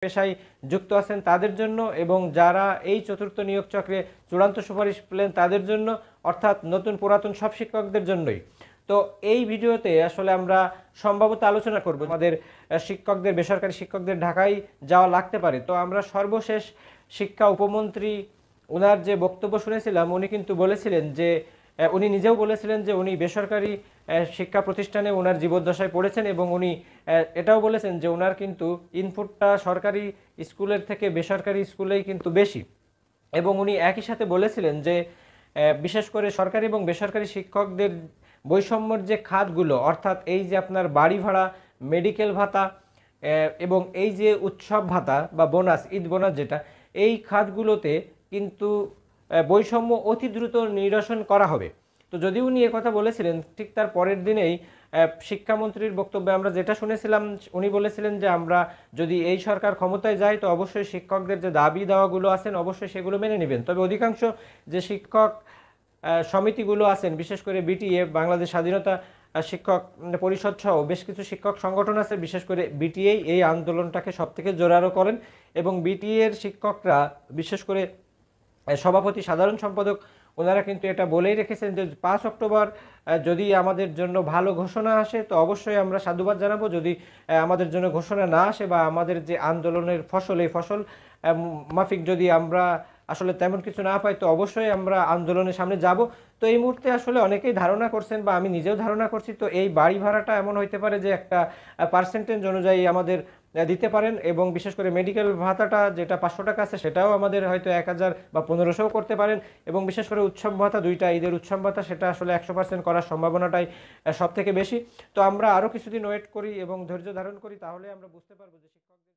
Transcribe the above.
পেশায় যুক্ত আছেন তাদের জন্য, এবং যারা এই চতুর্থ নিয়োগ চক্রে চূড়ান্ত সুপারিশ পেলেন তাদের জন্য, অর্থাৎ নতুন পুরাতন সব শিক্ষকদের জন্যই। তো এই ভিডিওতে আসলে আমরা সম্ভবত আলোচনা করব আমাদের শিক্ষকদের, বেসরকারি শিক্ষকদের ঢাকায় যাওয়া লাগতে পারে। তো আমরা সর্বশেষ শিক্ষা উপমন্ত্রী ওনার যে বক্তব্য শুনেছিলাম, উনি কিন্তু বলেছিলেন যে উনি নিজেও বলেছিলেন যে উনি বেসরকারি শিক্ষা প্রতিষ্ঠানে ওনার জীবদ্দশায় পড়েছেন, এবং উনি এটাও বলেছেন যে ওনার কিন্তু ইনপুটটা সরকারি স্কুলের থেকে বেসরকারি স্কুলেই কিন্তু বেশি। এবং উনি একই সাথে বলেছিলেন যে বিশেষ করে সরকারি এবং বেসরকারি শিক্ষকদের বৈষম্যর যে খাতগুলো, অর্থাৎ এই যে আপনার বাড়ি ভাড়া, মেডিকেল ভাতা এবং এই যে উৎসব ভাতা বা বোনাস, ঈদ বোনাস যেটা, এই খাতগুলোতে কিন্তু বৈষম্য অতি দ্রুত নিরসন করা হবে। তো যদি উনি কথা বলেছিলেন, ঠিক তার পরের দিনেই শিক্ষামন্ত্রীর বক্তব্যে আমরা যেটা শুনেছিলাম, উনি বলেছিলেন যে আমরা যদি এই সরকার ক্ষমতায় যায় তো অবশ্যই শিক্ষকদের যে দাবি দেওয়াগুলো আছেন অবশ্যই সেগুলো মেনে নেবেন। তবে অধিকাংশ যে শিক্ষক সমিতিগুলো আছেন, বিশেষ করে বিটিএ, বাংলাদেশ স্বাধীনতা শিক্ষক পরিষদ সহ বেশ কিছু শিক্ষক সংগঠন আছে, বিশেষ করে বিটিএ এই আন্দোলনটাকে সবথেকে জোরালো করেন। এবং বিটিএর শিক্ষকরা, বিশেষ করে সভাপতি, সাধারণ সম্পাদক, ওনারা কিন্তু এটা বলেই রেখেছেন যে 5 অক্টোবর যদি আমাদের জন্য ভালো ঘোষণা আসে তো অবশ্যই আমরা সাধুবাদ জানাবো। যদি আমাদের জন্য ঘোষণা না আসে বা আমাদের যে আন্দোলনের ফসল, এই ফসল মাফিক যদি আমরা আসলে তেমন কিছু না পাই তো অবশ্যই আমরা আন্দোলনের সামনে যাব। তো এই মুহূর্তে আসলে অনেকেই ধারণা করছেন বা আমি নিজেও ধারণা করছি, তো এই বাড়ি ভাড়াটা এমন হইতে পারে যে একটা পার্সেন্টেজ অনুযায়ী আমাদের দিতে পারেন, এবং বিশেষ করে মেডিকেল ভাতাটা যেটা 500 টাকা আছে সেটাও আমাদের হয়তো 1000 বা 1500 করতে পারেন, এবং বিশেষ করে উৎসব ভাতা, দুইটা ঈদের উৎসব ভাতা, সেটা আসলে 100% করার সম্ভাবনাটাই সব থেকে বেশি। তো আমরা আরও কিছুদিন ওয়েট করি এবং ধৈর্য ধারণ করি, তাহলে আমরা বুঝতে পারবো যে শিক্ষকদের